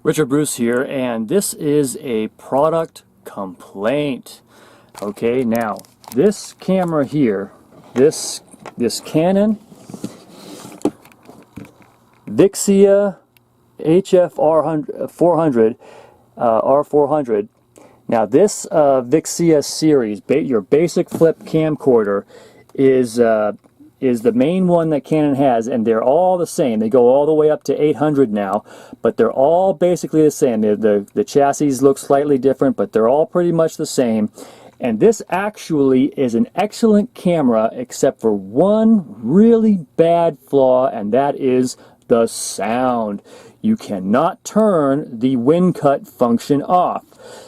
Richard Bruce here, and this is a product complaint. Okay, now this camera here, this Canon VIXIA HF 400 R400. Now this VIXIA series, your basic flip camcorder, is the main one that Canon has, and they're all the same. They go all the way up to 800 now, but they're all basically the same. The chassis look slightly different, but they're all pretty much the same. And this actually is an excellent camera, except for one really bad flaw, and that is the sound. You cannot turn the wind cut function off.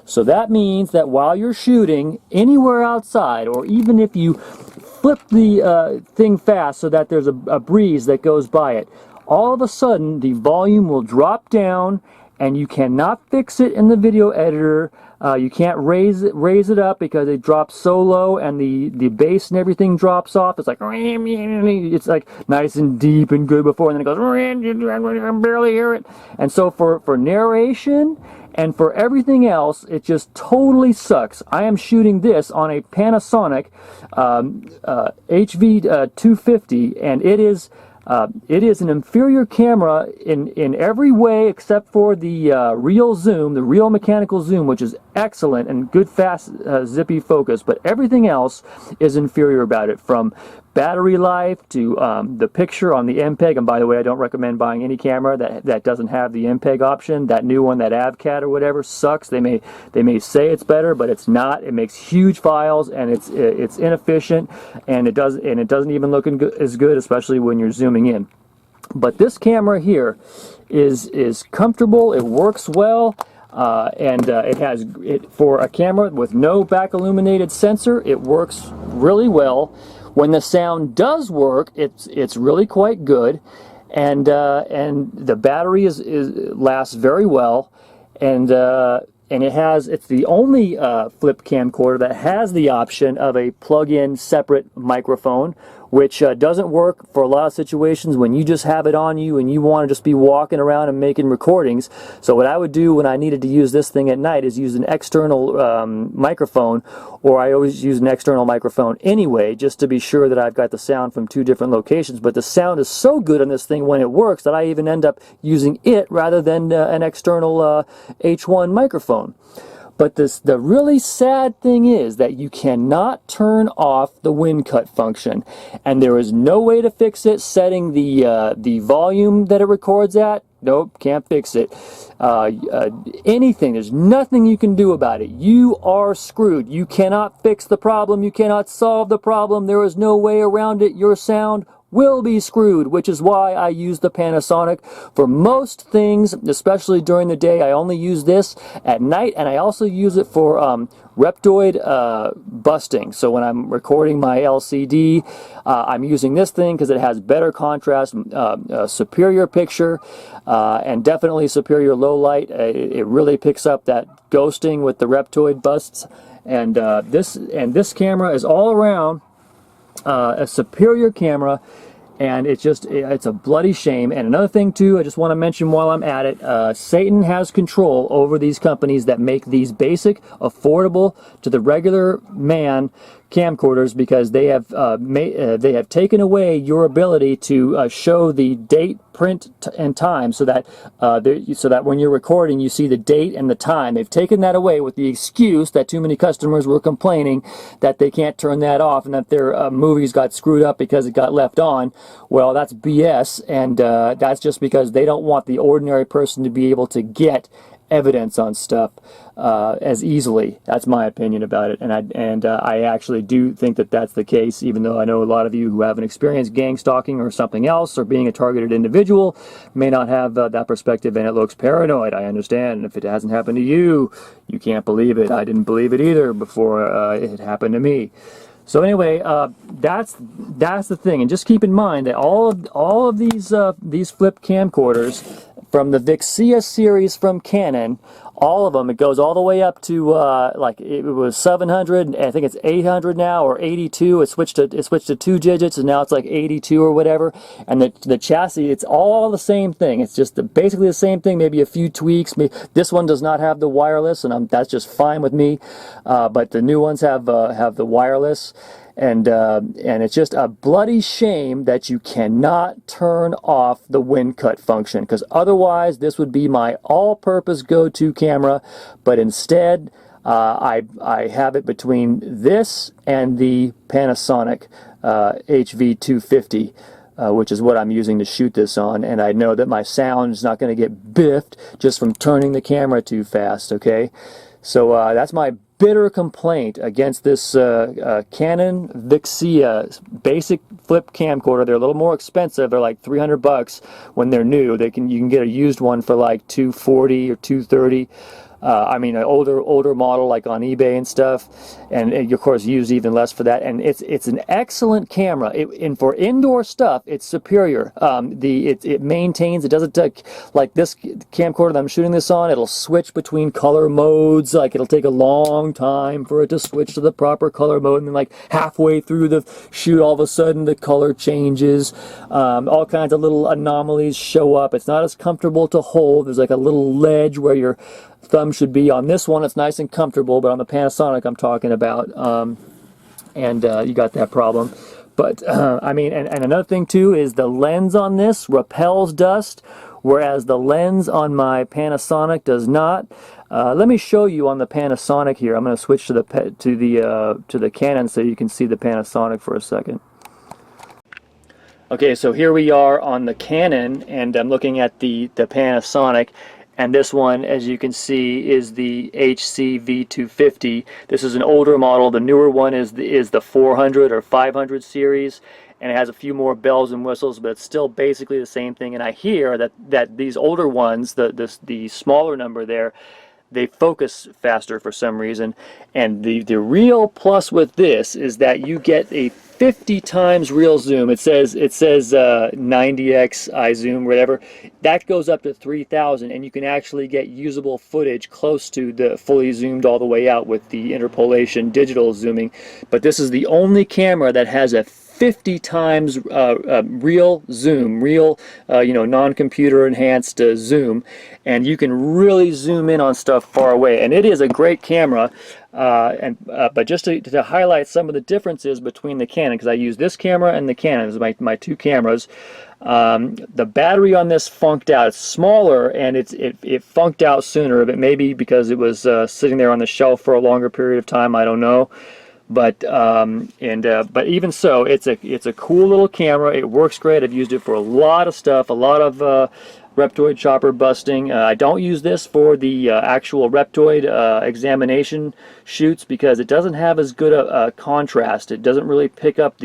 So that means that while you're shooting anywhere outside, or even if you flip the thing fast so that there's a breeze that goes by it, all of a sudden the volume will drop down, and you cannot fix it in the video editor. You can't raise it up because it drops so low, and the bass and everything drops off. It's like nice and deep and good before, and then it goes, I can barely hear it. And so for narration and for everything else, it just totally sucks. I am shooting this on a Panasonic HV 250, and it is an inferior camera in every way except for the real zoom, the real mechanical zoom, which is excellent and good, fast, zippy focus. But everything else is inferior about it, from battery life to the picture on the MPEG. And by the way, I don't recommend buying any camera that doesn't have the MPEG option. That new one, that AVCAT or whatever, sucks. They may say it's better, but it's not. It makes huge files, and it's inefficient, and it doesn't even look as good, especially when you're zooming in. But this camera here is comfortable. It works well. For a camera with no back illuminated sensor, it works really well. When the sound does work, it's really quite good, and the battery lasts very well, and it's the only flip camcorder that has the option of a plug-in separate microphone, which doesn't work for a lot of situations when you just have it on you and you want to just be walking around and making recordings. So what I would do when I needed to use this thing at night is use an external microphone, or I always use an external microphone anyway, just to be sure that I've got the sound from two different locations. But the sound is so good on this thing when it works that I even end up using it rather than an external H1 microphone. But the really sad thing is that you cannot turn off the wind cut function, and there is no way to fix it setting the volume that it records at. Nope, can't fix it. Anything, there's nothing you can do about it. You are screwed. You cannot fix the problem. You cannot solve the problem. There is no way around it. Your sound will be screwed, which is why I use the Panasonic for most things, especially during the day. I only use this at night, and I also use it for reptoid busting. So when I'm recording my LCD, I'm using this thing because it has better contrast, superior picture, and definitely superior low light. It really picks up that ghosting with the reptoid busts, and this camera is all around a superior camera, and it's a bloody shame. And another thing too, I just want to mention while I'm at it, Satan has control over these companies that make these basic, affordable to the regular man camcorders, because they have taken away your ability to show the date, print, and time, so that when you're recording you see the date and the time. They've taken that away with the excuse that too many customers were complaining that they can't turn that off and that their movies got screwed up because it got left on. Well, that's BS, and that's just because they don't want the ordinary person to be able to get evidence on stuff as easily. That's my opinion about it, and I actually do think that that's the case, even though I know a lot of you who haven't experienced gang stalking or something else, or being a targeted individual, may not have that perspective, and it looks paranoid. I understand. If it hasn't happened to you, you can't believe it. I didn't believe it either before it happened to me. So anyway, that's the thing, and just keep in mind that all of these flip camcorders, from the VIXIA series from Canon, all of them, it goes all the way up to like it was 700, I think it's 800 now, or 82. It switched to 2 digits, and now it's like 82 or whatever. And the chassis, it's all the same thing. It's just basically the same thing, maybe a few tweaks. This one does not have the wireless, and that's just fine with me. But the new ones have the wireless. And it's just a bloody shame that you cannot turn off the wind cut function, because otherwise this would be my all-purpose go-to camera. But instead, I have it between this and the Panasonic HV250, which is what I'm using to shoot this on. And I know that my sound is not going to get biffed just from turning the camera too fast. Okay, so that's my bitter complaint against this Canon VIXIA basic flip camcorder. They're a little more expensive. They're like $300 when they're new. You can get a used one for like $240 or $230. I mean, an older model like on eBay and stuff, and of course used even less for that. And it's an excellent camera. And for indoor stuff, it's superior. It maintains. It doesn't like this camcorder that I'm shooting this on. It'll switch between color modes. Like it'll take a long time for it to switch to the proper color mode, and then like halfway through the shoot, all of a sudden the color changes. All kinds of little anomalies show up. It's not as comfortable to hold. There's like a little ledge where your thumb should be. On this one it's nice and comfortable, but on the Panasonic I'm talking about, you got that problem. But I mean, and another thing too is the lens on this repels dust, whereas the lens on my Panasonic does not. Let me show you on the Panasonic here. I'm going to switch to the Canon so you can see the Panasonic for a second. Okay, so here we are on the Canon, and I'm looking at the Panasonic. And this one, as you can see, is the HCV250. This is an older model. The newer one is the 400 or 500 series, and it has a few more bells and whistles, but it's still basically the same thing. And I hear that these older ones, the smaller number there, they focus faster for some reason. And the real plus with this is that you get a 50 times real zoom. It says 90x I zoom, whatever. That goes up to 3000, and you can actually get usable footage close to the fully zoomed all the way out with the interpolation digital zooming. But this is the only camera that has a 50 times real zoom, non-computer enhanced zoom, and you can really zoom in on stuff far away. And it is a great camera. But just to highlight some of the differences between the Canon, because I use this camera and the Canon as my two cameras. The battery on this funked out. It's smaller, and it funked out sooner. But maybe because it was sitting there on the shelf for a longer period of time, I don't know. But but even so, it's a cool little camera. It works great. I've used it for a lot of stuff, a lot of Reptoid chopper busting. I don't use this for the actual Reptoid examination shoots, because it doesn't have as good a contrast. It doesn't really pick up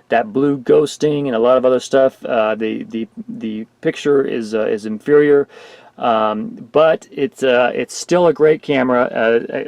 that blue ghosting and a lot of other stuff. The picture is inferior. But it's still a great camera.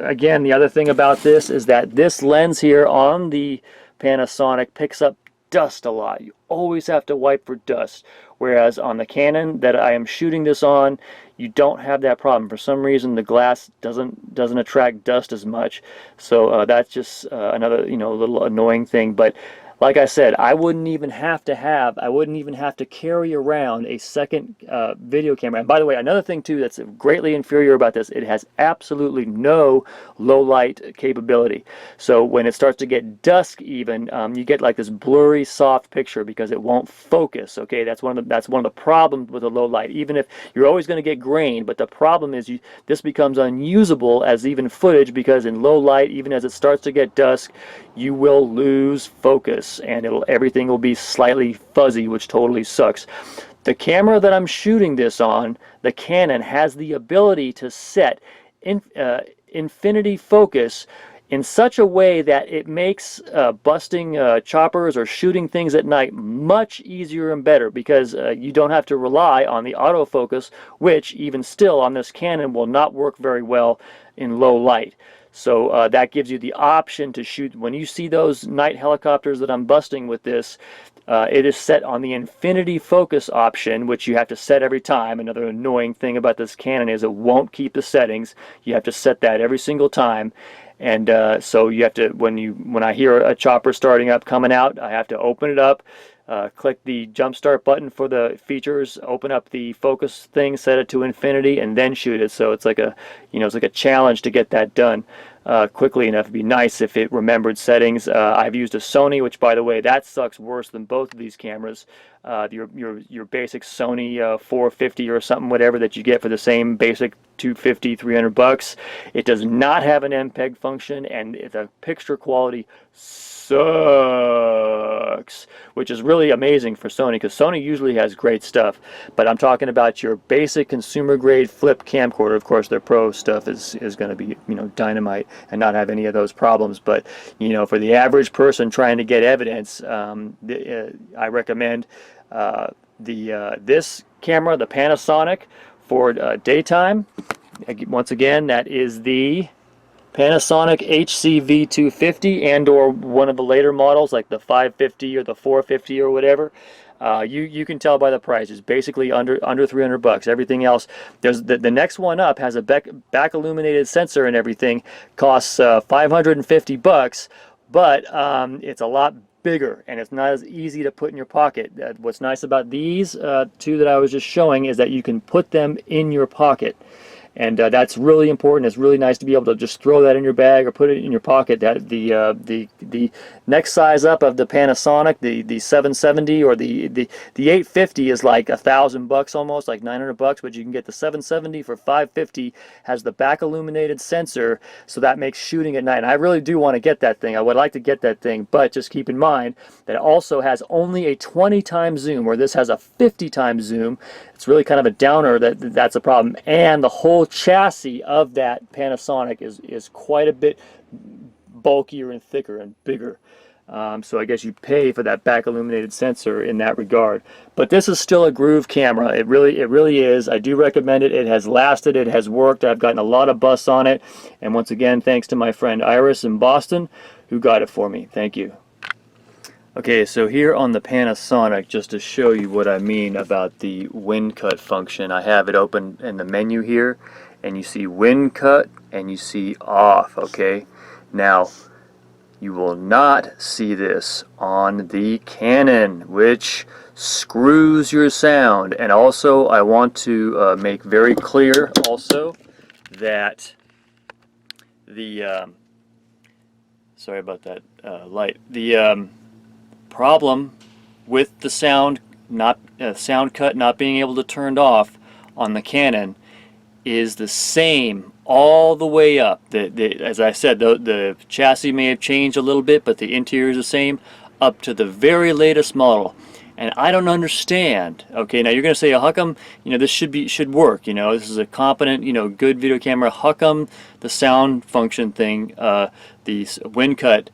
Again, the other thing about this is that this lens here on the Panasonic picks up dust a lot. You always have to wipe for dust, whereas on the Canon that I am shooting this on, you don't have that problem. For some reason the glass doesn't attract dust as much. So that's just another little annoying thing. But like I said, I wouldn't even have to carry around a second video camera. And by the way, another thing too that's greatly inferior about this, it has absolutely no low light capability. So when it starts to get dusk even, you get like this blurry soft picture because it won't focus. Okay, that's one of the problems with a low light. Even if you're always going to get grain, but the problem is this becomes unusable as even footage, because in low light, even as it starts to get dusk, you will lose focus, and everything will be slightly fuzzy, which totally sucks. The camera that I'm shooting this on, the Canon, has the ability to set infinity focus in such a way that it makes busting choppers or shooting things at night much easier and better, because you don't have to rely on the autofocus, which even still on this Canon will not work very well in low light. So that gives you the option to shoot. When you see those night helicopters that I'm busting with this, It is set on the infinity focus option, which you have to set every time. Another annoying thing about this Canon is it won't keep the settings. You have to set that every single time. And so you have to, when I hear a chopper starting up, coming out, I have to open it up, click the jump start button for the features, open up the focus thing, set it to infinity, and then shoot it. So it's like a, it's like a challenge to get that done quickly enough. It'd be nice if it remembered settings. I've used a Sony, which, by the way, that sucks worse than both of these cameras. Your basic Sony 450 or something, whatever, that you get for the same basic 250, 300 bucks. It does not have an MPEG function, and the picture quality sucks, which is really amazing for Sony, because Sony usually has great stuff. But I'm talking about your basic consumer grade flip camcorder. Of course, their pro stuff is going to be, dynamite and not have any of those problems. But for the average person trying to get evidence, I recommend this camera, the Panasonic, for daytime. Once again, that is the Panasonic HCV250, and or one of the later models like the 550 or the 450 or whatever. You can tell by the price. It's basically under 300 bucks. Everything else, there's the next one up has a back illuminated sensor and everything, costs 550 bucks, but it's a lot bigger and it's not as easy to put in your pocket. What's nice about these two that I was just showing is that you can put them in your pocket. And that's really important. It's really nice to be able to just throw that in your bag or put it in your pocket. That the next size up of the Panasonic, the 770 or the 850 is like $1,000 almost, like 900 bucks. But you can get the 770 for 550. Has the back illuminated sensor, so that makes shooting at night. And I really do want to get that thing. I would like to get that thing, but just keep in mind that it also has only a 20 times zoom, where this has a 50 times zoom. It's really kind of a downer. That's a problem. And the whole chassis of that Panasonic is quite a bit bulkier and thicker and bigger. So I guess you pay for that back illuminated sensor in that regard. But this is still a groove camera. It really is. I do recommend it. It has lasted. It has worked. I've gotten a lot of buzz on it. And once again, thanks to my friend Iris in Boston who got it for me. Thank you. Okay, so here on the Panasonic, just to show you what I mean about the wind cut function, I have it open in the menu here, and you see wind cut and you see off, okay? Now, you will not see this on the Canon, which screws your sound. And also, I want to make very clear also that the, sorry about that light, the problem with the sound cut not being able to turn off on the Canon is the same all the way up. As I said, the chassis may have changed a little bit, but the interior is the same up to the very latest model. And I don't understand. Okay, now you're going to say, how come this should work? This is a competent, good video camera. How come the sound function thing, the wind cut,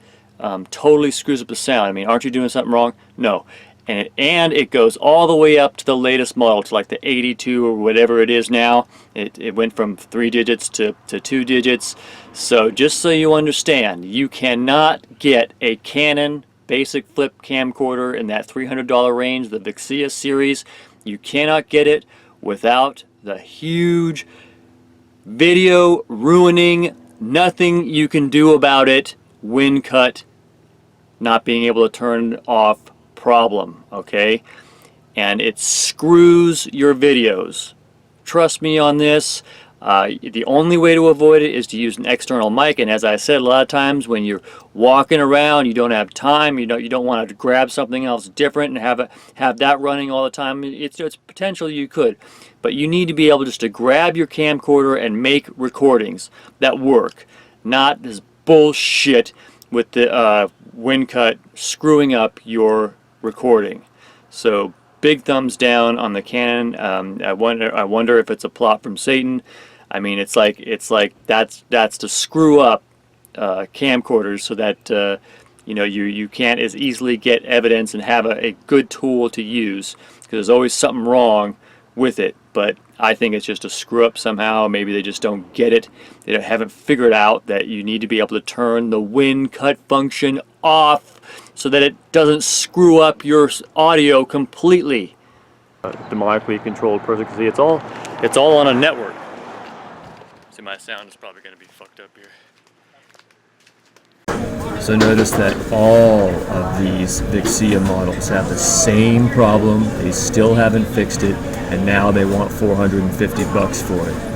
totally screws up the sound? I mean, aren't you doing something wrong? No. And it goes all the way up to the latest model, to like the 82 or whatever it is now. It went from 3 digits to 2 digits. So just so you understand, you cannot get a Canon basic flip camcorder in that $300 range, the VIXIA series. You cannot get it without the huge video ruining, nothing you can do about it, wind cut not being able to turn off problem, okay? And it screws your videos. Trust me on this. The only way to avoid it is to use an external mic, and as I said, a lot of times when you're walking around, you don't have time, you don't want to grab something else different and have that running all the time. It's potential you could, but you need to be able just to grab your camcorder and make recordings that work, not this bullshit with the wind cut screwing up your recording. So big thumbs down on the Canon. I wonder if it's a plot from Satan. I mean, it's like that's to screw up camcorders so that you can't as easily get evidence and have a good tool to use, because there's always something wrong with it. But I think it's just a screw up somehow. Maybe they just don't get it. They haven't figured out that you need to be able to turn the wind cut function off so that it doesn't screw up your audio completely. Demonically controlled person, because it's all on a network. See, my sound is probably going to be fucked up here. So notice that all of these VIXIA models have the same problem. They still haven't fixed it, and now they want $450 for it.